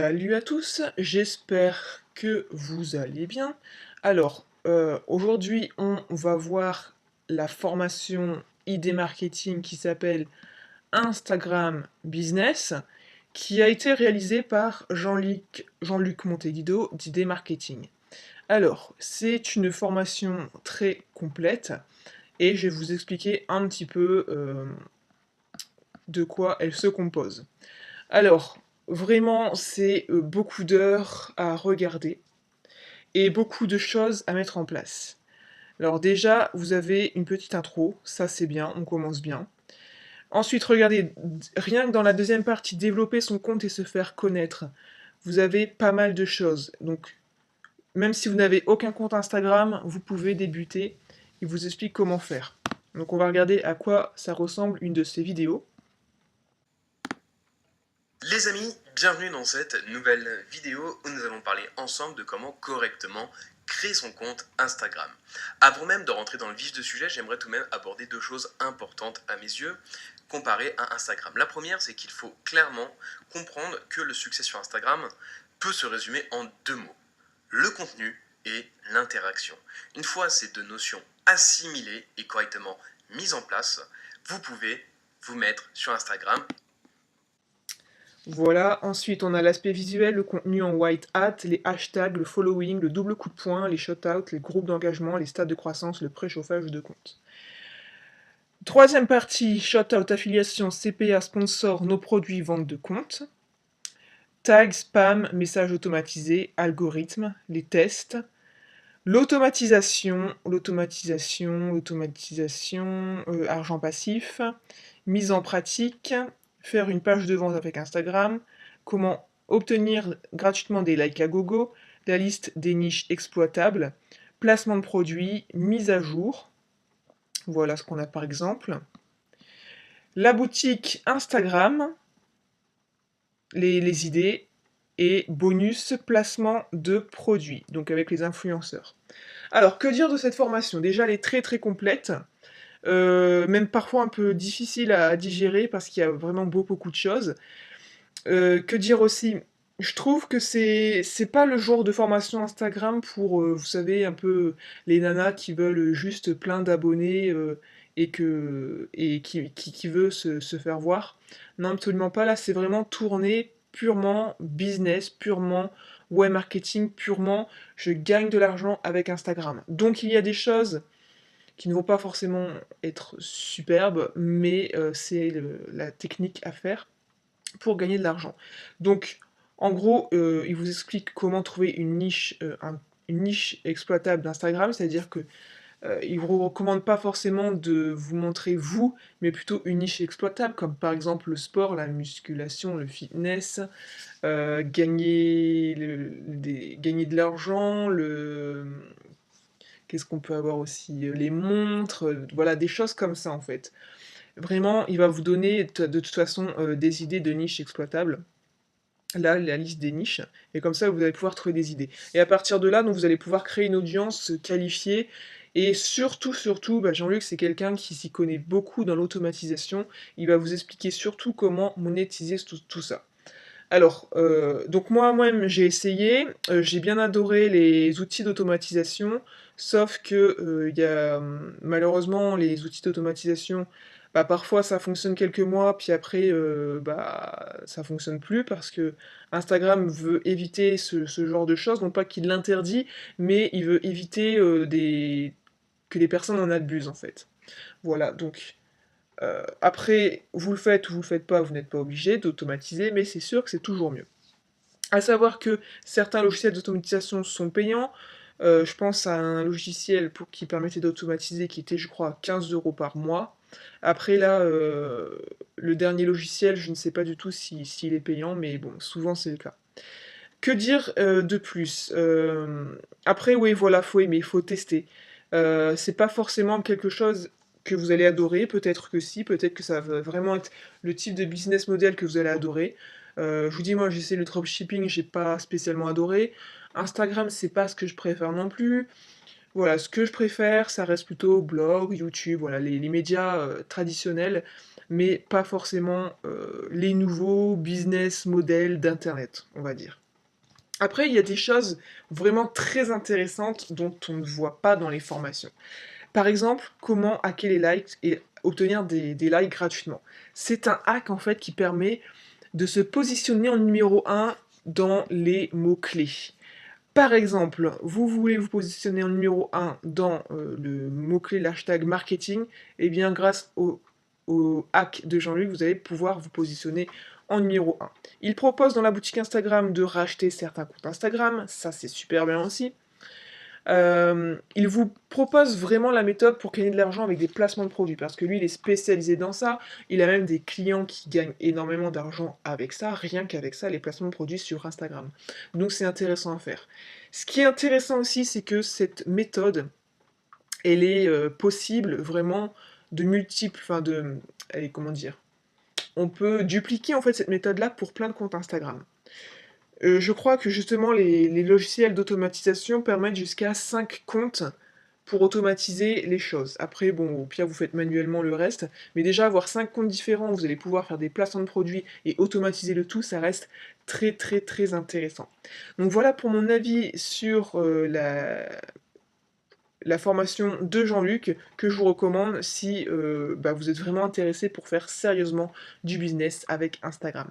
Salut à tous, j'espère que vous allez bien. Alors, aujourd'hui, on va voir la formation ID marketing qui s'appelle Instagram Business, qui a été réalisée par Jean-Luc Monteguido d'ID Marketing. Alors, c'est une formation très complète et je vais vous expliquer un petit peu de quoi elle se compose. Alors, vraiment, c'est beaucoup d'heures à regarder et beaucoup de choses à mettre en place. Alors déjà, vous avez une petite intro, ça c'est bien, on commence bien. Ensuite, regardez, rien que dans la deuxième partie, développer son compte et se faire connaître, vous avez pas mal de choses. Donc, même si vous n'avez aucun compte Instagram, vous pouvez débuter. Il vous explique comment faire. Donc, on va regarder à quoi ça ressemble une de ces vidéos. Les amis, bienvenue dans cette nouvelle vidéo où nous allons parler ensemble de comment correctement créer son compte Instagram. Avant même de rentrer dans le vif du sujet, j'aimerais tout de même aborder deux choses importantes à mes yeux comparées à Instagram. La première, c'est qu'il faut clairement comprendre que le succès sur Instagram peut se résumer en deux mots: le contenu et l'interaction. Une fois ces deux notions assimilées et correctement mises en place, vous pouvez vous mettre sur Instagram. Voilà, ensuite on a l'aspect visuel, le contenu en white hat, les hashtags, le following, le double coup de poing, les shout-outs, les groupes d'engagement, les stades de croissance, le préchauffage de compte. Troisième partie, shout-out, affiliation, CPA, sponsor, nos produits, vente de compte. Tag, spam, messages automatisés, algorithmes, les tests. L'automatisation, argent passif, mise en pratique, faire une page de vente avec Instagram, comment obtenir gratuitement des likes à gogo, la liste des niches exploitables, placement de produits, mise à jour, voilà ce qu'on a par exemple. La boutique Instagram, les idées, et bonus placement de produits, donc avec les influenceurs. Alors, que dire de cette formation? Déjà, elle est très très complète, même parfois un peu difficile à digérer parce qu'il y a vraiment beaucoup de choses. Que dire aussi? Je trouve que c'est pas le genre de formation Instagram pour, vous savez, un peu les nanas qui veulent juste plein d'abonnés, et qui veut se faire voir. Non, absolument pas. Là, c'est vraiment tourné purement business, purement web marketing, purement je gagne de l'argent avec Instagram. Donc il y a des choses qui ne vont pas forcément être superbes, mais c'est la technique à faire pour gagner de l'argent. Donc, en gros, il vous explique comment trouver une niche exploitable d'Instagram, c'est-à-dire que il vous recommande pas forcément de vous montrer vous, mais plutôt une niche exploitable, comme par exemple le sport, la musculation, le fitness, gagner de l'argent, qu'est-ce qu'on peut avoir aussi? Les montres, voilà, des choses comme ça en fait. Vraiment, il va vous donner de toute façon des idées de niches exploitables. Là, la liste des niches, et comme ça, vous allez pouvoir trouver des idées. Et à partir de là, donc, vous allez pouvoir créer une audience qualifiée, et surtout, bah, Jean-Luc, c'est quelqu'un qui s'y connaît beaucoup dans l'automatisation. Il va vous expliquer surtout comment monétiser tout ça. Alors, donc moi-même, j'ai essayé, j'ai bien adoré les outils d'automatisation, sauf que, il y a, malheureusement, les outils d'automatisation, bah, parfois ça fonctionne quelques mois, puis après, bah, ça fonctionne plus parce que Instagram veut éviter ce genre de choses. Non pas qu'il l'interdit, mais il veut éviter, que les personnes en abusent, en fait. Voilà, donc après, vous le faites ou vous le faites pas, vous n'êtes pas obligé d'automatiser, mais c'est sûr que c'est toujours mieux. À savoir que certains logiciels d'automatisation sont payants. Je pense à un logiciel qui permettait d'automatiser qui était, je crois, 15 € par mois. Après là, le dernier logiciel, je ne sais pas du tout s'il est payant, mais bon, souvent c'est le cas. Que dire de plus? Après, oui, voilà, faut aimer, faut tester. C'est pas forcément quelque chose que vous allez adorer, peut-être que si, peut-être que ça va vraiment être le type de business model que vous allez adorer. Je vous dis, moi, j'ai essayé le dropshipping, j'ai pas spécialement adoré. Instagram, c'est pas ce que je préfère non plus. Voilà, ce que je préfère, ça reste plutôt blog, YouTube, voilà, les médias, traditionnels, mais pas forcément, les nouveaux business models d'internet, on va dire. Après, il y a des choses vraiment très intéressantes dont on ne voit pas dans les formations. Par exemple, comment hacker les likes et obtenir des likes gratuitement. C'est un hack, en fait, qui permet de se positionner en numéro un dans les mots-clés. Par exemple, vous voulez vous positionner en numéro un dans, le mot-clé, l'hashtag marketing, et bien grâce au hack de Jean-Luc, vous allez pouvoir vous positionner en numéro un. Il propose dans la boutique Instagram de racheter certains comptes Instagram, ça c'est super bien aussi. Il vous propose vraiment la méthode pour gagner de l'argent avec des placements de produits, parce que lui, il est spécialisé dans ça. Il a même des clients qui gagnent énormément d'argent avec ça, rien qu'avec ça, les placements de produits sur Instagram. Donc c'est intéressant à faire. Ce qui est intéressant aussi, c'est que cette méthode, elle est possible vraiment de multiples, enfin de, allez, comment dire, on peut dupliquer en fait cette méthode-là pour plein de comptes Instagram. Je crois que justement les logiciels d'automatisation permettent jusqu'à 5 comptes pour automatiser les choses. Après, bon, au pire, vous faites manuellement le reste, mais déjà avoir 5 comptes différents, où vous allez pouvoir faire des placements de produits et automatiser le tout, ça reste très très très intéressant. Donc voilà pour mon avis sur la formation de Jean-Luc, que je vous recommande si bah, vous êtes vraiment intéressé pour faire sérieusement du business avec Instagram.